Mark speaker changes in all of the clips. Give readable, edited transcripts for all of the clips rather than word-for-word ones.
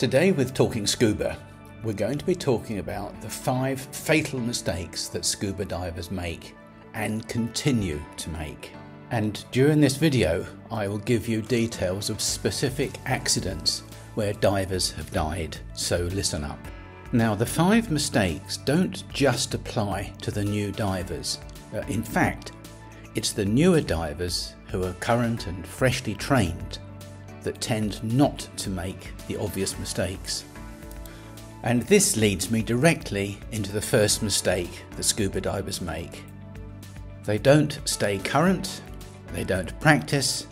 Speaker 1: Today with Talking Scuba, we're going to be talking about the 5 fatal mistakes that scuba divers make and continue to make. And during this video, I will give you details of specific accidents where divers have died, so listen up. Now, the 5 mistakes don't just apply to the new divers. In fact, it's the newer divers who are current and freshly trained that tend not to make the obvious mistakes. And this leads me directly into the first mistake that scuba divers make. They don't stay current, they don't practice,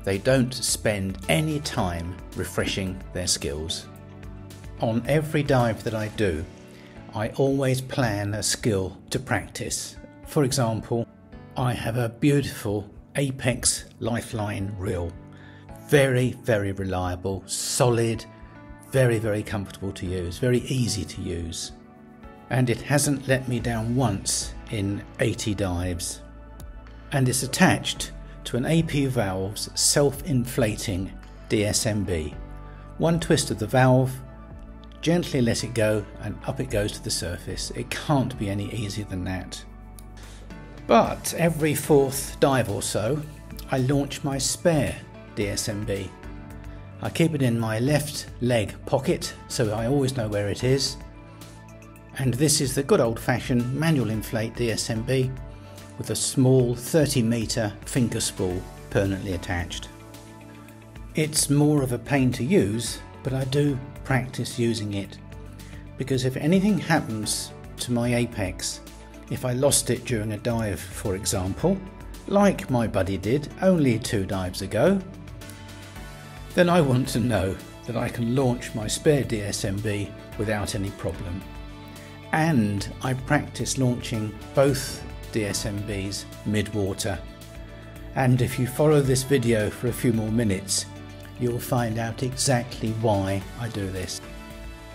Speaker 1: they don't spend any time refreshing their skills. On every dive that I do, I always plan a skill to practice. For example, I have a beautiful Apex Lifeline reel. Very, very reliable, solid, very comfortable to use, very easy to use. And it hasn't let me down once in 80 dives. And it's attached to an AP Valve's self-inflating DSMB. One twist of the valve, gently let it go, and up it goes to the surface. It can't be any easier than that. But every 4th dive or so, I launch my spare DSMB. I keep it in my left leg pocket so I always know where it is. And this is the good old-fashioned manual inflate DSMB with a small 30-metre finger spool permanently attached. It's more of a pain to use, but I do practice using it, because if anything happens to my Apex, if I lost it during a dive, for example, like my buddy did only 2 dives ago, then I want to know that I can launch my spare DSMB without any problem. And I practice launching both DSMBs mid-water. And if you follow this video for a few more minutes, you'll find out exactly why I do this.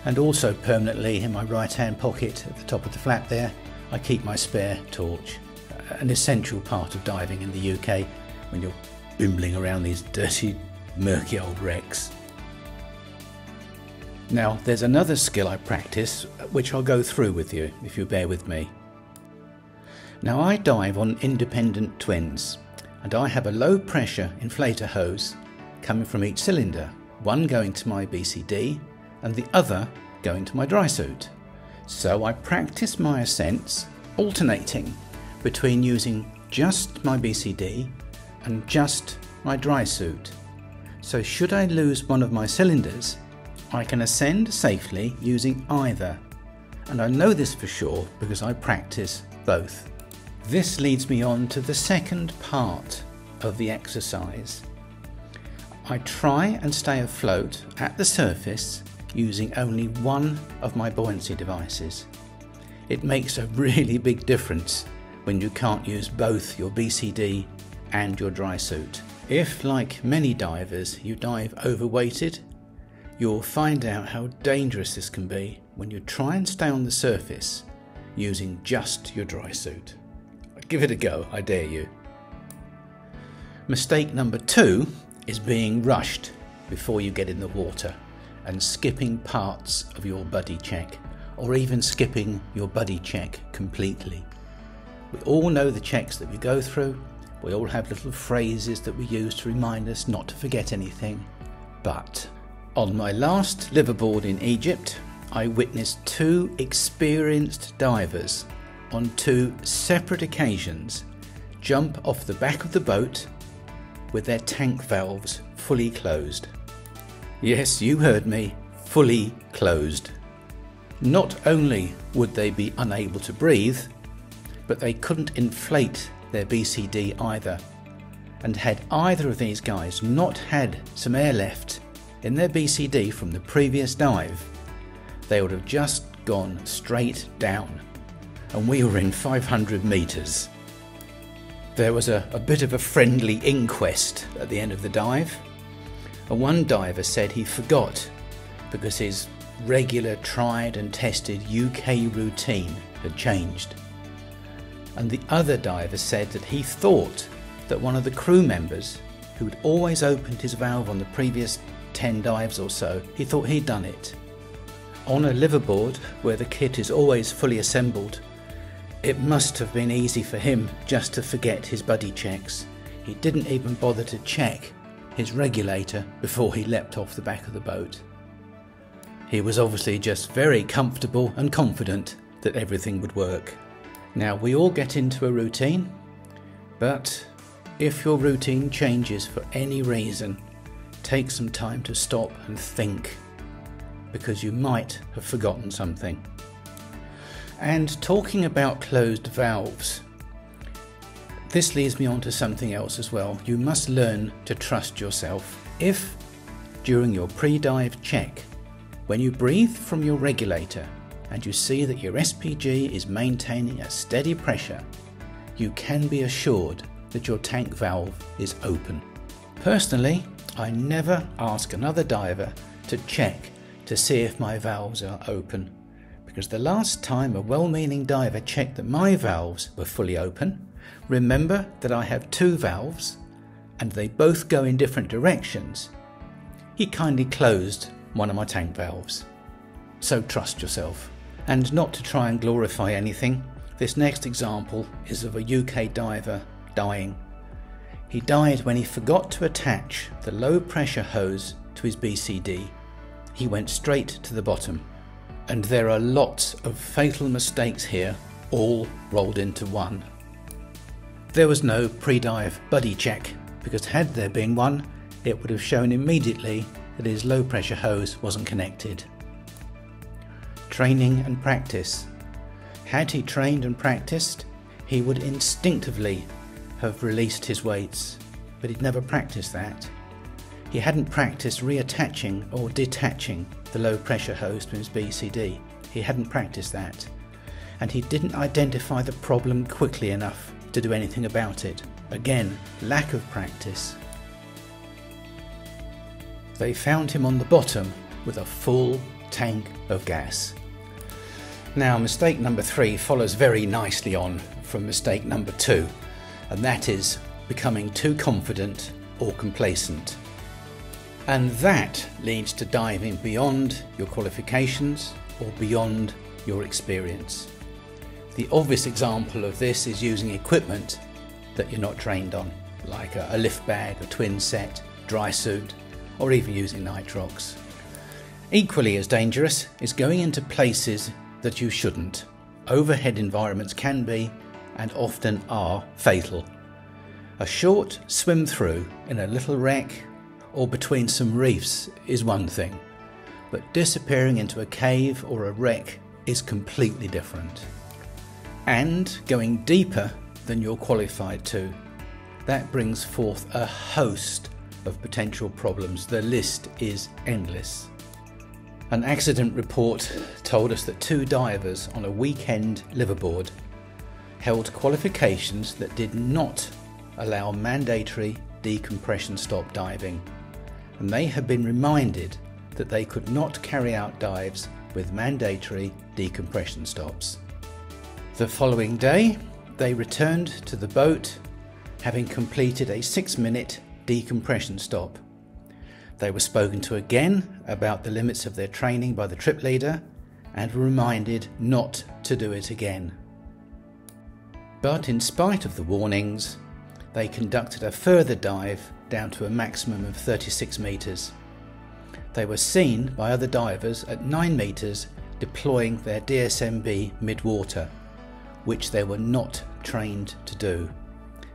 Speaker 1: And also permanently in my right-hand pocket at the top of the flap there, I keep my spare torch, an essential part of diving in the UK when you're bimbling around these dirty, murky old wrecks. Now, there's another skill I practice which I'll go through with you if you bear with me. Now, I dive on independent twins, and I have a low pressure inflator hose coming from each cylinder, one going to my BCD and the other going to my dry suit. So I practice my ascents alternating between using just my BCD and just my dry suit. So should I lose one of my cylinders, I can ascend safely using either. And I know this for sure because I practice both. This leads me on to the second part of the exercise. I try and stay afloat at the surface using only one of my buoyancy devices. It makes a really big difference when you can't use both your BCD and your dry suit. If, like many divers, you dive overweighted, you'll find out how dangerous this can be when you try and stay on the surface using just your dry suit. Give it a go, I dare you. Mistake number 2 is being rushed before you get in the water and skipping parts of your buddy check, or even skipping your buddy check completely. We all know the checks that we go through. We all have little phrases that we use to remind us not to forget anything. But on my last liveaboard in Egypt, I witnessed 2 experienced divers on 2 separate occasions jump off the back of the boat with their tank valves fully closed. Yes, you heard me, fully closed. Not only would they be unable to breathe, but they couldn't inflate their BCD either. And had either of these guys not had some air left in their BCD from the previous dive, they would have just gone straight down. And we were in 500 meters. There was a bit of a friendly inquest at the end of the dive. And one diver said he forgot because his regular tried and tested UK routine had changed. And the other diver said that he thought that one of the crew members, who'd always opened his valve on the previous 10 dives or so, he thought he'd done it. On a liveaboard, where the kit is always fully assembled, it must have been easy for him just to forget his buddy checks. He didn't even bother to check his regulator before he leapt off the back of the boat. He was obviously just very comfortable and confident that everything would work. Now, we all get into a routine, but if your routine changes for any reason, take some time to stop and think, because you might have forgotten something. And talking about closed valves, this leads me on to something else as well. You must learn to trust yourself. If, during your pre-dive check, when you breathe from your regulator and you see that your SPG is maintaining a steady pressure, you can be assured that your tank valve is open. Personally, I never ask another diver to check to see if my valves are open, because the last time a well-meaning diver checked that my valves were fully open, remember that I have two valves and they both go in different directions, he kindly closed one of my tank valves. So trust yourself. And not to try and glorify anything, this next example is of a UK diver dying. He died when he forgot to attach the low pressure hose to his BCD. He went straight to the bottom. And there are lots of fatal mistakes here, all rolled into one. There was no pre-dive buddy check, because had there been one, it would have shown immediately that his low pressure hose wasn't connected. Training and practice. Had he trained and practiced, he would instinctively have released his weights, but he'd never practiced that. He hadn't practiced reattaching or detaching the low pressure hose to his BCD. He hadn't practiced that. And he didn't identify the problem quickly enough to do anything about it. Again, lack of practice. They found him on the bottom with a full tank of gas. Now, mistake number 3 follows very nicely on from mistake number 2, and that is becoming too confident or complacent. And that leads to diving beyond your qualifications or beyond your experience. The obvious example of this is using equipment that you're not trained on, like a lift bag, a twin set, dry suit, or even using nitrox. Equally as dangerous is going into places that you shouldn't. Overhead environments can be, and often are, fatal. A short swim through in a little wreck or between some reefs is one thing, but disappearing into a cave or a wreck is completely different. And going deeper than you're qualified to, that brings forth a host of potential problems. The list is endless. An accident report told us that 2 divers on a weekend liveaboard held qualifications that did not allow mandatory decompression stop diving, and they had been reminded that they could not carry out dives with mandatory decompression stops. The following day, they returned to the boat having completed a 6-minute decompression stop. They were spoken to again about the limits of their training by the trip leader and were reminded not to do it again. But in spite of the warnings, they conducted a further dive down to a maximum of 36 metres. They were seen by other divers at 9 metres deploying their DSMB mid-water, which they were not trained to do.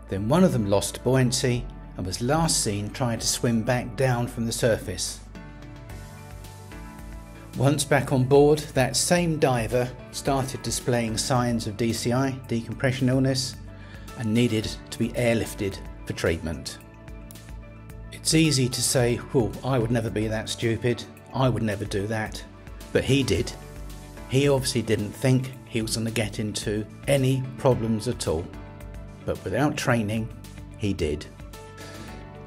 Speaker 1: Then one of them lost buoyancy and was last seen trying to swim back down from the surface. Once back on board, that same diver started displaying signs of DCI, decompression illness, and needed to be airlifted for treatment. It's easy to say, oh, I would never be that stupid, I would never do that, but he did. He obviously didn't think he was going to get into any problems at all, but without training, he did.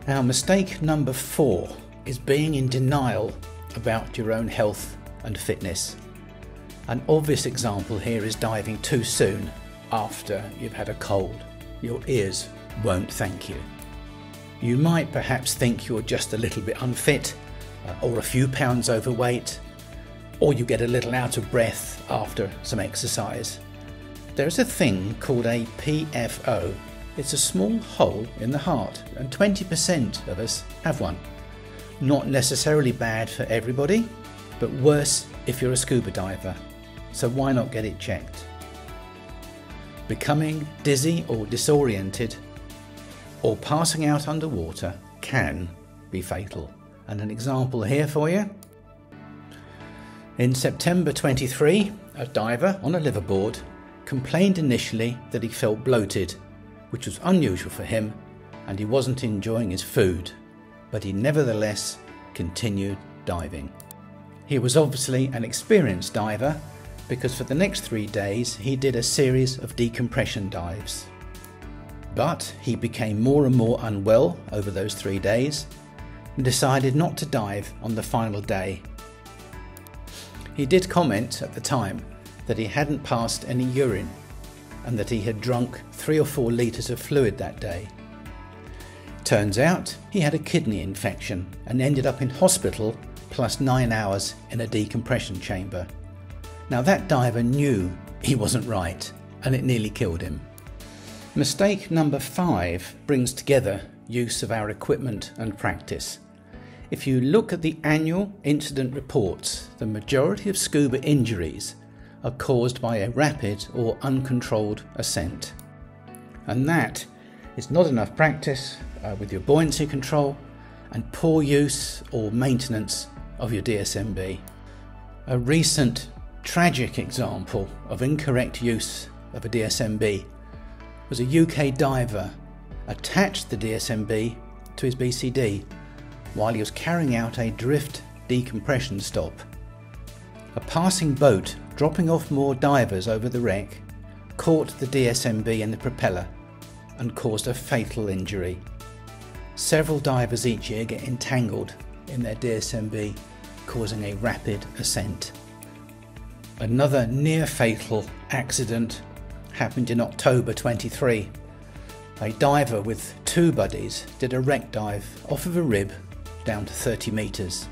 Speaker 1: Now, mistake number 4 is being in denial about your own health and fitness. An obvious example here is diving too soon after you've had a cold. Your ears won't thank you. You might perhaps think you're just a little bit unfit, or a few pounds overweight, or you get a little out of breath after some exercise. There's a thing called a PFO. It's a small hole in the heart, and 20% of us have one. Not necessarily bad for everybody, but worse if you're a scuba diver. So why not get it checked? Becoming dizzy or disoriented, or passing out underwater can be fatal. And an example here for you. In September 23, a diver on a liveaboard complained initially that he felt bloated, which was unusual for him, and he wasn't enjoying his food, but he nevertheless continued diving. He was obviously an experienced diver, because for the next 3 days he did a series of decompression dives. But he became more and more unwell over those 3 days and decided not to dive on the final day. He did comment at the time that he hadn't passed any urine and that he had drunk 3 or 4 litres of fluid that day. Turns out he had a kidney infection and ended up in hospital plus 9 hours in a decompression chamber. Now that diver knew he wasn't right, and it nearly killed him. Mistake number 5 brings together use of our equipment and practice. If you look at the annual incident reports, the majority of scuba injuries are caused by a rapid or uncontrolled ascent. And that is not enough practice with your buoyancy control and poor use or maintenance of your DSMB. A recent tragic example of incorrect use of a DSMB was a UK diver attached the DSMB to his BCD while he was carrying out a drift decompression stop. A passing boat dropping off more divers over the wreck caught the DSMB in the propeller and caused a fatal injury. Several divers each year get entangled in their DSMB, causing a rapid ascent. Another near-fatal accident happened in October 23. A diver with 2 buddies did a wreck dive off of a rib down to 30 metres.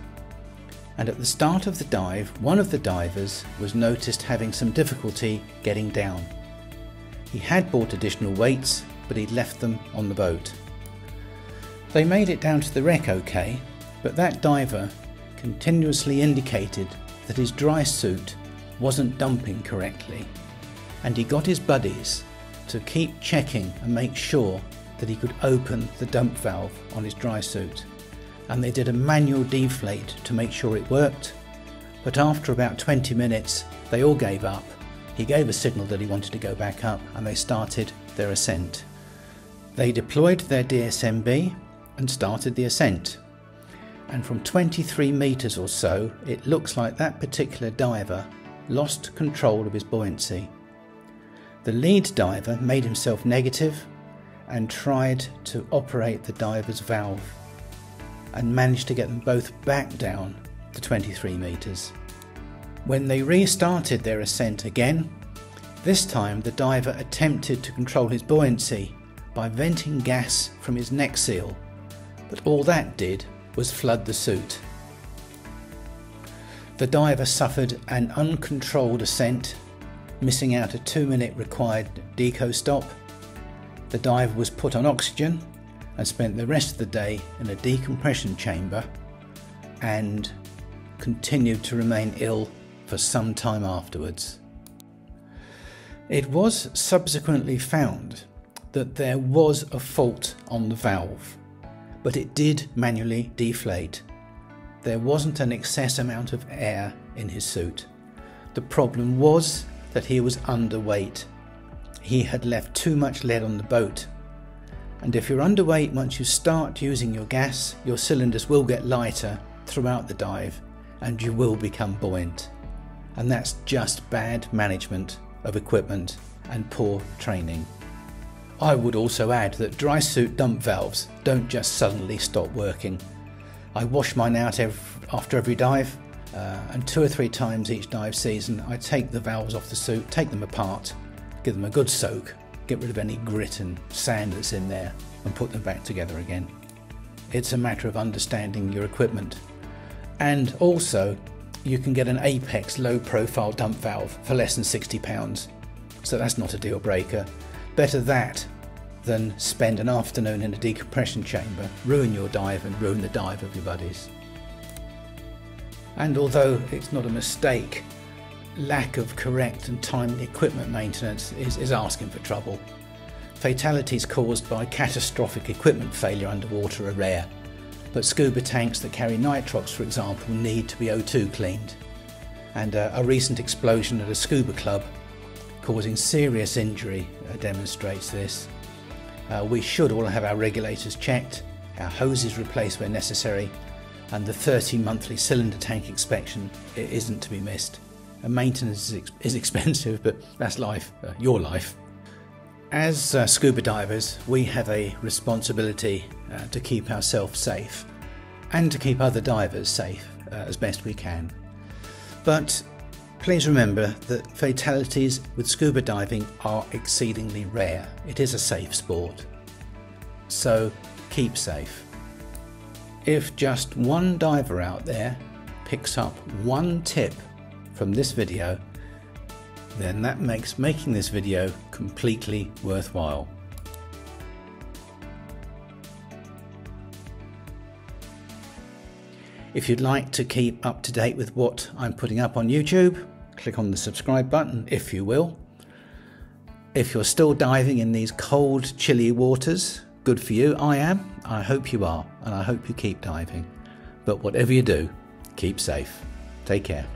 Speaker 1: And at the start of the dive, one of the divers was noticed having some difficulty getting down. He had brought additional weights, but he'd left them on the boat. They made it down to the wreck okay, but that diver continuously indicated that his dry suit wasn't dumping correctly, and he got his buddies to keep checking and make sure that he could open the dump valve on his dry suit, and they did a manual deflate to make sure it worked. But after about 20 minutes they all gave up. He gave a signal that he wanted to go back up, and they started their ascent. They deployed their DSMB and started the ascent, and from 23 metres or so it looks like that particular diver lost control of his buoyancy. The lead diver made himself negative and tried to operate the diver's valve and managed to get them both back down to 23 metres. When they restarted their ascent again, this time the diver attempted to control his buoyancy by venting gas from his neck seal, but all that did was flood the suit. The diver suffered an uncontrolled ascent, missing out a 2-minute required deco stop. The diver was put on oxygen and spent the rest of the day in a decompression chamber and continued to remain ill for some time afterwards. It was subsequently found that there was a fault on the valve, but it did manually deflate. There wasn't an excess amount of air in his suit. The problem was that he was underweight. He had left too much lead on the boat. And if you're underweight, once you start using your gas, your cylinders will get lighter throughout the dive and you will become buoyant. And that's just bad management of equipment and poor training. I would also add that dry suit dump valves don't just suddenly stop working. I wash mine out after every dive, and 2 or 3 times each dive season I take the valves off the suit, take them apart, give them a good soak, get rid of any grit and sand that's in there and put them back together again. It's a matter of understanding your equipment And also you can get an Apex low profile dump valve for less than £60, so that's not a deal breaker. Better that than spend an afternoon in a decompression chamber, ruin your dive and ruin the dive of your buddies. And although it's not a mistake, lack of correct and timely equipment maintenance is asking for trouble. Fatalities caused by catastrophic equipment failure underwater are rare, but scuba tanks that carry nitrox, for example, need to be O2 cleaned. And a recent explosion at a scuba club causing serious injury demonstrates this. We should all have our regulators checked, our hoses replaced where necessary, and the 30 monthly cylinder tank inspection isn't to be missed. And maintenance is expensive, but that's life, your life. As scuba divers, we have a responsibility to keep ourselves safe and to keep other divers safe as best we can. But please remember that fatalities with scuba diving are exceedingly rare. It is a safe sport, so keep safe. If just one diver out there picks up one tip from this video, then that makes making this video completely worthwhile. If you'd like to keep up to date with what I'm putting up on YouTube, click on the subscribe button, if you will. If you're still diving in these cold, chilly waters, good for you. I am. I hope you are, and I hope you keep diving. But whatever you do, keep safe. Take care.